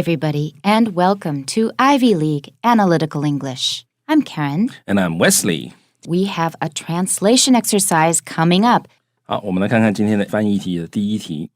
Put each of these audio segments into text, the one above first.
everybody, and welcome to Ivy League Analytical English. I'm Karen. And I'm Wesley. We have a translation exercise coming up. 好，我们来看看今天的翻译题的第一题。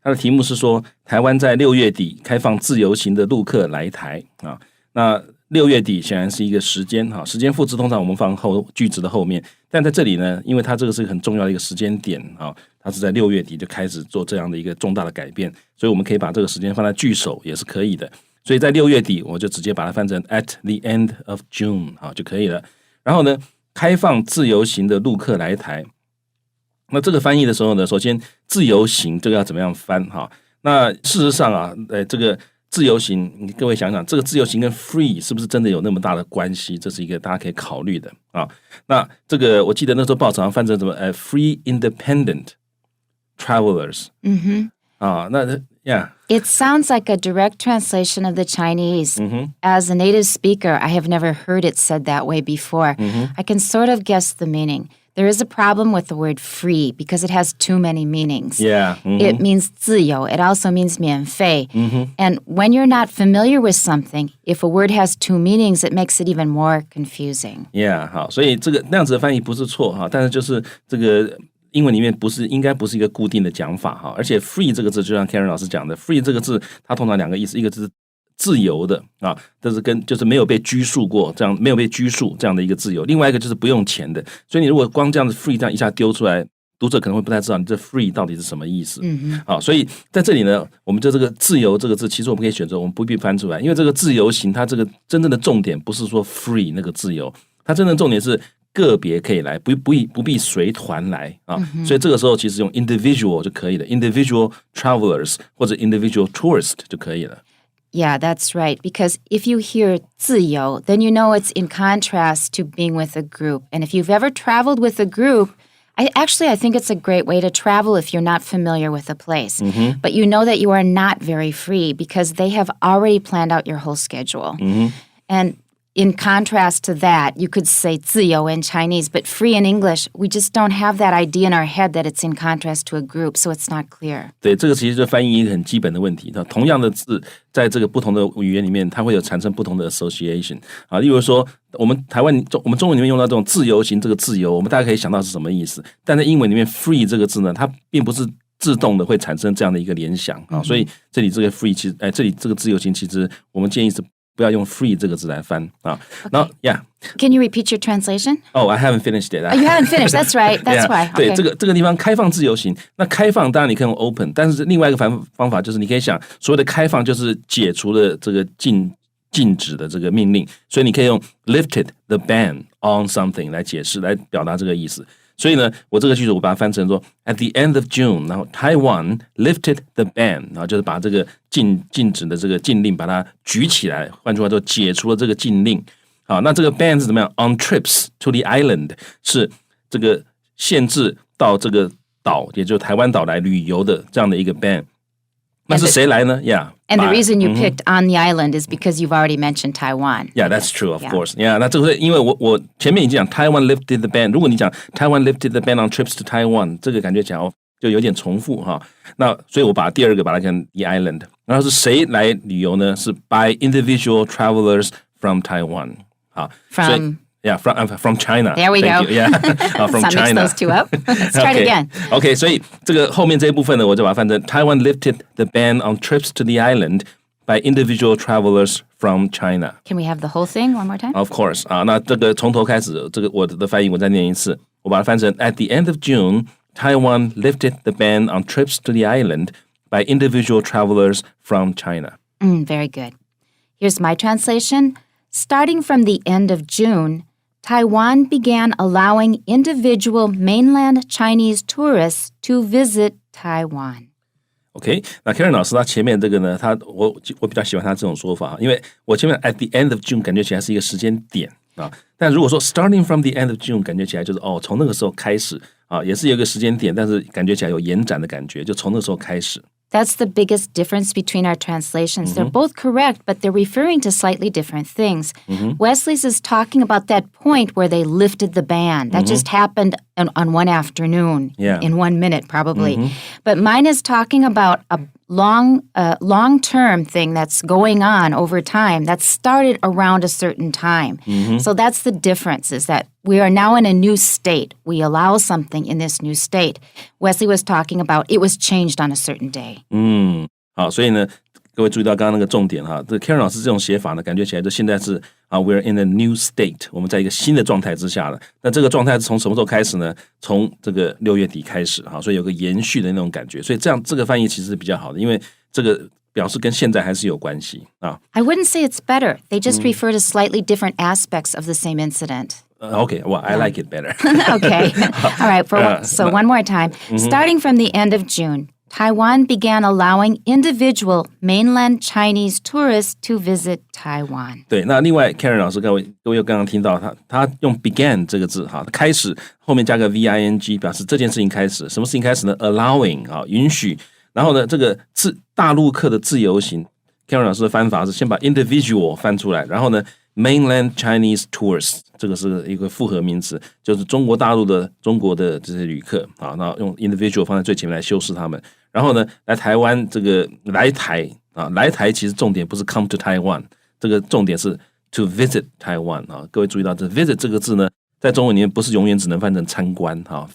它的题目是说，台湾在6月底开放自由行的陆客来台啊。那6月底显然是一个时间哈，时间副词通常我们放句子的后面，但在这里呢，因为它这个是很重要的一个时间点啊，它是在6月底就开始做这样的一个重大的改变，所以我们可以把这个时间放在句首也是可以的。所以在6月底，我就直接把它翻成 at the end of June 好就可以了。然后呢，开放自由行的陆客来台。那这个翻译的时候呢，首先自由行这个要怎么样翻哈？那事实上啊，这个自由行，各位想想，这个自由行跟 free 是不是真的有那么大的关系？这是一个大家可以考虑的啊。那这个我记得那时候报纸上翻成什么free independent travelers。啊，那 yeah。It sounds like a direct translation of the Chinese. As a native speaker, I have never heard it said that way before. I can sort of guess the meaning.There is a problem with the word free because it has too many meanings. Yeah. It means 自由. It also means 免费. And when you're not familiar with something, if a word has two meanings, it makes it even more confusing. Yeah, 好，所以这个那样子的翻译不是错哈，但是就是这个英文里面应该不是一个固定的讲法哈，而且 free 这个字就像 Karen 老师讲的 ，free 这个字它通常两个意思，一个是自由的啊，这是就是没有被拘束过，这样没有被拘束这样的一个自由。另外一个就是不用钱的，所以你如果光这样子 free 这样一下丢出来，读者可能会不太知道你这 free 到底是什么意思。好，所以在这里呢，我们就这个自由这个字，其实我们可以选择我们不必翻出来，因为这个自由行它这个真正的重点不是说 free 那个自由，它真正的重点是个别可以来，不必随团来啊。所以这个时候其实用 individual 就可以了 ，individual travelers 或者 individual tourist 就可以了。Yeah, that's right. Because if you hear 自由, then you know it's in contrast to being with a group. And if you've ever traveled with a group, I think it's a great way to travel if you're not familiar with a place. But you know that you are not very free because they have already planned out your whole schedule. And in contrast to that, you could say 自由 in Chinese, but free in English, we just don't have that idea in our head that it's in contrast to a group, so it's not clear. 对，这个其实就翻译一个很基本的问题。同样的字，在这个不同的语言里面，它会有产生不同的 association 啊。例如说，我们中文里面用到这种自由行这个自由，我们大家可以想到是什么意思。但在英文里面 free 这个字呢，它并不是自动的会产生这样的一个联想啊。所以这里这个 free 其实，这里这个自由行其实我们建议是不要用 free 这个字来翻啊。然后 Can you repeat your translation? Oh, I haven't finished it. You haven't finished. That's right. That's why. 对，这个地方开放自由行，那开放当然你可以用 open， 但是另外一个方法就是你可以想，所谓的开放就是解除了这个禁止的这个命令，所以你可以用 lifted the ban on something 来解释，来表达这个意思。所以呢，我这个句子我把它翻成说 at the end of June， 然后 Taiwan lifted the ban， 然后就是把这个禁止的这个禁令把它举起来，换句话说解除了这个禁令。好，那这个 ban 是怎么样 ？On trips to the island 是这个限制到这个岛，也就是台湾岛来旅游的这样的一个 ban。那是谁来呢 ？Yeah。And the reason you picked on the island is because you've already mentioned Taiwan. Yeah, that's true, of course. Yeah, 那这个是因为我前面已经讲 Taiwan lifted the ban。如果你讲 Taiwan lifted the ban on trips to Taiwan， 这个感觉讲就有点重复哈。那所以我把第二个把它讲 the island。然后是谁来旅游呢？是 by individual travelers from Taiwan。好 from China. There we go. Yeah, from China. Mix those two up. Let's try it again. Okay, 所以这个后面这一部分呢，我就把它翻成 Taiwan lifted the ban on trips to the island by individual travelers from China. Can we have the whole thing one more time? Of course. 啊，那这个从头开始，这个我的翻译我再念一次，我把它翻成 At the end of June, Taiwan lifted the ban on trips to the island by individual travelers from China. Very good. Here's my translation.Starting from the end of June, Taiwan began allowing individual mainland Chinese tourists to visit Taiwan. OK， 那 Karen 老师他前面这个呢，我比较喜欢他这种说法，因为我前面 at the end of June 感觉起来是一个时间点啊，但如果说 starting from the end of June 感觉起来就是从那个时候开始啊，也是有一个时间点，但是感觉起来有延展的感觉，就从那个时候开始。That's the biggest difference between our translations. They're both correct, but they're referring to slightly different things. Wesley's is talking about that point where they lifted the ban. That just happened on one afternoon, in 1 minute probably. But mine is talking about long-term thing that's going on over time that started around a certain time. So that's the difference, is that we are now in a new state. We allow something in this new state. Wesley was talking about it was changed on a certain day. 好，所以呢，各位注意到刚刚那个重点哈，这 Karen 老师这种写法呢，感觉起来就现在是we're in a new state， 我们在一个新的状态之下了。那这个状态是从什么时候开始呢？从这个6月底开始哈，所以有个延续的那种感觉。所以这样这个翻译其实是比较好的，因为这个表示跟现在还是有关系啊。I wouldn't say it's better. They just refer to slightly different aspects of the same incident. Okay, well, I like it better. Okay. All right. So one more time. Starting from the end of June,Taiwan began allowing individual mainland Chinese tourists to visit Taiwan. 对，那另外 Karen 老师各位又刚刚听到他用 began 这个字哈，开始后面加个 VING 表示这件事情开始。什么事情开始呢？ Allowing 允许。然后呢，这个大陆客的自由行 ，Karen 老师的翻法是先把 individual 翻出来，然后呢 mainland Chinese tourists 这个是一个复合名词，就是中国的这些旅客啊，那用 individual 放在最前面来修饰他们。然后呢，来台湾这个来台其实重点不是 come to Taiwan， 这个重点是 to visit Taiwan 啊。各位注意到这 visit 这个字呢，在中文里面不是永远只能翻成参观哈。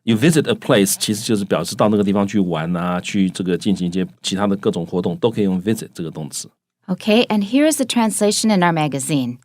You visit a place 其实就是表示到那个地方去玩啊，去这个进行一些其他的各种活动，都可以用 visit 这个动词。Okay, and here is the translation in our magazine.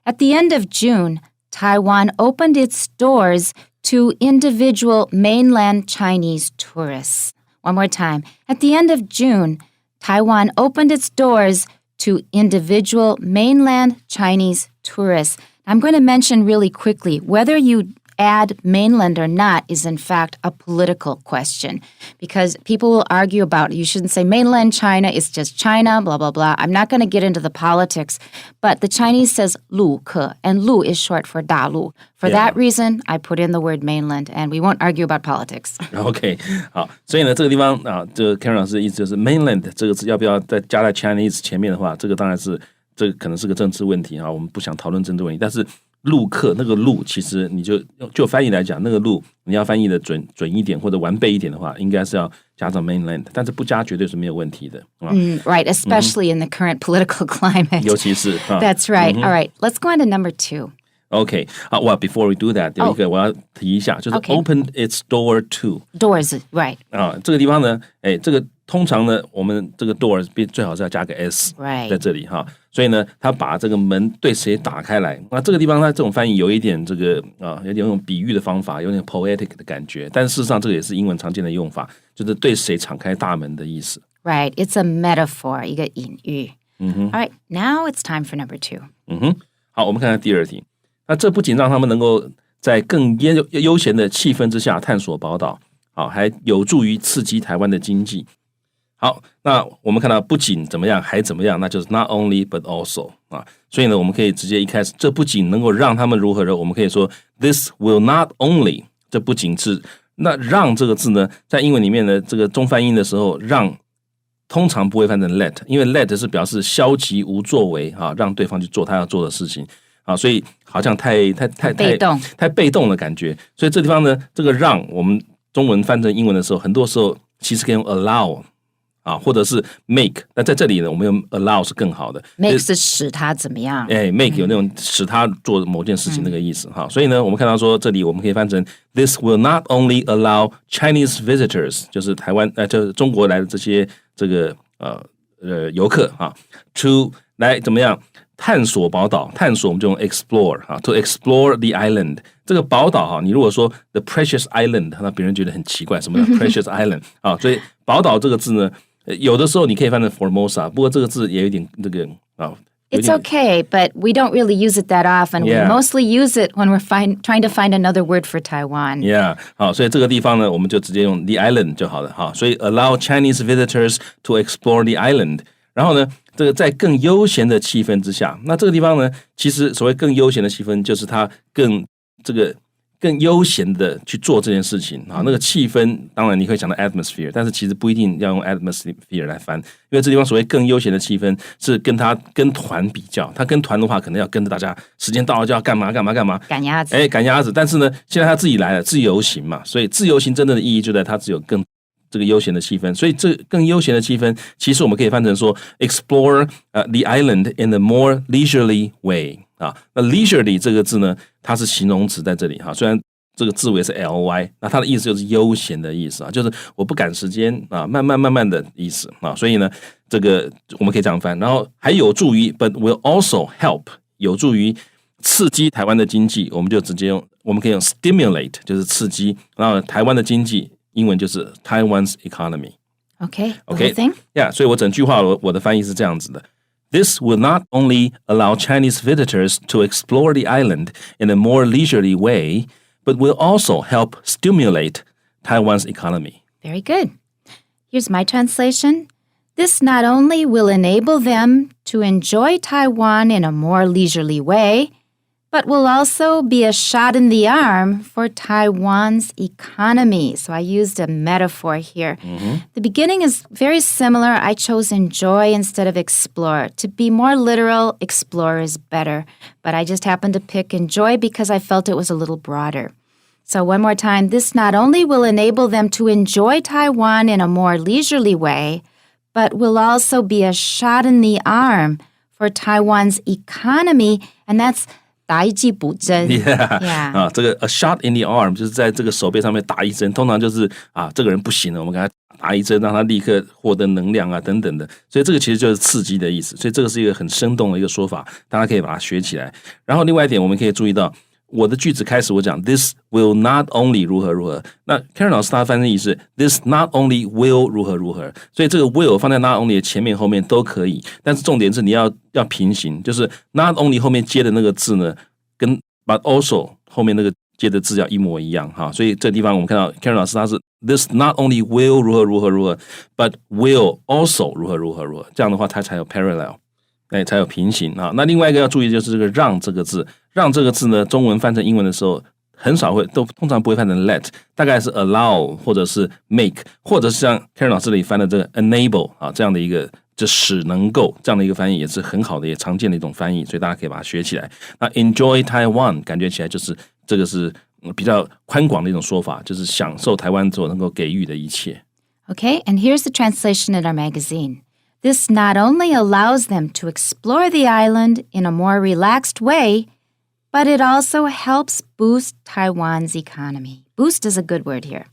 At the end of June, Taiwan opened its doors to individual mainland Chinese tourists. One more time. At the end of June, Taiwan opened its doors to individual mainland Chinese tourists. I'm going to mention really quickly, whether you add mainland or not is in fact a political question, because people will argue about it. You shouldn't say mainland China, it's just China, blah, blah, blah. I'm not going to get into the politics, but the Chinese says 陆客, and 陆 is short for 大陆. For that reason, I put in the word mainland, and we won't argue about politics. OK, 好，所以呢，这个地方啊，这个 Karen 老师的意思就是 mainland 这个字要不要再加在 Chinese 前面的话，这个当然是这个可能是个政治问题啊，我们不想讨论政治问题，但是陆客那个陆，其实你就翻译来讲，那个陆你要翻译的准一点或者完备一点的话，应该是要加上 mainland， 但是不加绝对是没有问题的。Right, especially in the current political climate. 尤其是 That's right. All right, let's go on to number 2. OK, well, before we do that, 有一个我要提一下，就是 open its door to doors, right? 这个地方呢，这个通常呢，我们这个 door 最好是要加个 s 在这里哈，所以呢，他把这个门对谁打开来，那这个地方它这种翻译有一点这个有点那种比喻的方法，有点 poetic 的感觉，但事实上这个也是英文常见的用法，就是对谁敞开大门的意思。Right, it's a metaphor, 一个隐喻。All right, now it's time for number 2. 好，我们看看第二题。那这不仅让他们能够在更悠闲的气氛之下探索宝岛，好，还有助于刺激台湾的经济。好，那我们看到不仅怎么样，还怎么样，那就是 not only but also 啊。所以呢，我们可以直接一开始，这不仅能够让他们如何的，我们可以说 this will not only， 这不仅是那让这个字呢，在英文里面呢，这个中翻英的时候，让通常不会翻成 let， 因为 let 是表示消极无作为啊，让对方去做他要做的事情。啊，所以好像太被动的感觉，所以这地方呢，这个让我们中文翻成英文的时候，很多时候其实可以用 allow 啊，或者是 make。那在这里呢，我们用 allow 是更好的。make 是使他怎么样？make 有那种使他做某件事情那个意思哈。所以呢，我们看到说这里我们可以翻成 This will not only allow Chinese visitors， 就是台湾就是中国来的这些这个游客啊 ，to 来怎么样？探索宝岛，探索我们就用 explore 啊 ，to explore the island。这个宝岛哈，你如果说 the precious island， 那别人觉得很奇怪，什么叫 precious island 啊？所以宝岛这个字呢，有的时候你可以翻成 Formosa， 不过这个字也有点这个啊。It's okay, but we don't really use it that often. We mostly use it when we're trying to find another word for Taiwan. Yeah， 好，所以这个地方呢，我们就直接用 the island 就好了哈。所以 allow Chinese visitors to explore the island。然后呢，这个在更悠闲的气氛之下，那这个地方呢，其实所谓更悠闲的气氛，就是它更悠闲的去做这件事情啊。那个气氛，当然你会想到 atmosphere， 但是其实不一定要用 atmosphere 来翻，因为这地方所谓更悠闲的气氛是跟团比较，他跟团的话，可能要跟着大家，时间到了就要干嘛，赶鸭子，赶鸭子。但是呢，现在他自己来了，自由行嘛，所以自由行真正的意义就在他只有更这个悠闲的气氛，所以这更悠闲的气氛，其实我们可以翻成说 explore the island in a more leisurely way 啊。那 leisurely 这个字呢，它是形容词在这里哈，虽然这个字尾是 ly， 那它的意思就是悠闲的意思啊，就是我不赶时间啊，慢慢的意思啊。所以呢，这个我们可以这样翻，然后还有助于 ，but will also help 有助于刺激台湾的经济，我们就直接用，我们可以用 stimulate 就是刺激，然后台湾的经济。英文就是 Taiwan's economy. Okay, the whole thing? Yeah, 所以我整句话我的翻译是这样子的。This will not only allow Chinese visitors to explore the island in a more leisurely way, but will also help stimulate Taiwan's economy. Very good. Here's my translation. This not only will enable them to enjoy Taiwan in a more leisurely way, but will also be a shot in the arm for Taiwan's economy. So I used a metaphor here. The beginning is very similar. I chose enjoy instead of explore. To be more literal, explore is better. But I just happened to pick enjoy because I felt it was a little broader. So one more time, this not only will enable them to enjoy Taiwan in a more leisurely way, but will also be a shot in the arm for Taiwan's economy. And that's打一剂补针 ，Yeah， 啊，这个 a shot in the arm 就是在这个手背上面打一针，通常就是啊，这个人不行了，我们给他打一针，让他立刻获得能量啊，等等的。所以这个其实就是刺激的意思，所以这个是一个很生动的一个说法，大家可以把它学起来。然后另外一点，我们可以注意到，我的句子开始我讲 this will not only 如何如何，那 Karen 老师他翻译是 this not only will 如何如何，所以这个 will 放在 not only 的前面后面都可以，但是重点是你要平行，就是 not only 后面接的那个字呢，跟 but also 后面那个接的字要一模一样哈，所以这地方我们看到 Karen 老师他是 this not only will 如何如何如何 ，but will also 如何如何如何，这样的话它才有 parallel。才有平行啊。那另外一个要注意就是这个让这个字，让这个字呢，中文翻成英文的时候很少会，通常不会翻成 let， 大概是 allow 或者是 make， 或者是像 Karen 老师这里翻的这个 enable 啊这样的一个就使能够这样的一个翻译也是很好的也常见的一种翻译，所以大家可以把它学起来。那 enjoy Taiwan 感觉起来就是这个是比较宽广的一种说法，就是享受台湾所能够给予的一切。Okay, and here's the translation in our magazine.This not only allows them to explore the island in a more relaxed way, but it also helps boost Taiwan's economy. Boost is a good word here.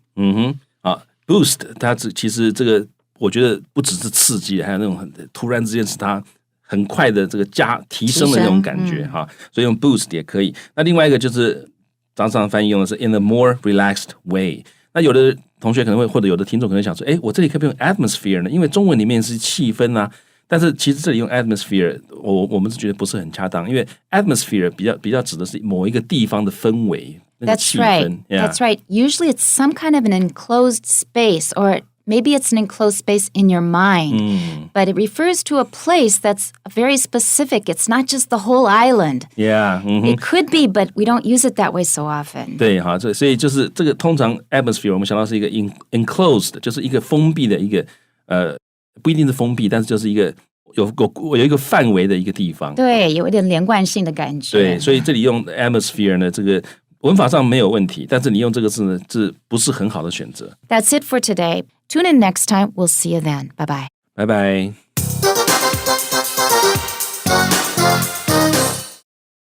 Boost 它其实这个我觉得不只是刺激，还有那种很突然之间使它很快的这个提升的那种感觉哈，所以用 boost 也可以。那另外一个就是常常翻译用的是 in a more relaxed way。那有的同学可能会，或者有的听众可能想说，我这里可不可以用 atmosphere 呢？因为中文里面是气氛啊，但是其实这里用 atmosphere， 我们是觉得不是很恰当，因为 atmosphere 比较指的是某一个地方的氛围，那个气氛。That's right. Usually it's some kind of an enclosed space, or maybe it's an enclosed space in your mind, but it refers to a place that's very specific. It's not just the whole island. It could be, but we don't use it that way so often. 对哈，所以就是这个通常 atmosphere 我们想到是一个 enclosed， 就是一个封闭的一个不一定是封闭，但是就是一个有一个范围的一个地方。对，有一点连贯性的感觉。对，所以这里用 atmosphere 呢，这个文法上没有问题，但是你用这个字呢，这不是很好的选择。That's it for today. Tune in next time. We'll see you then. Bye-bye. Bye-bye.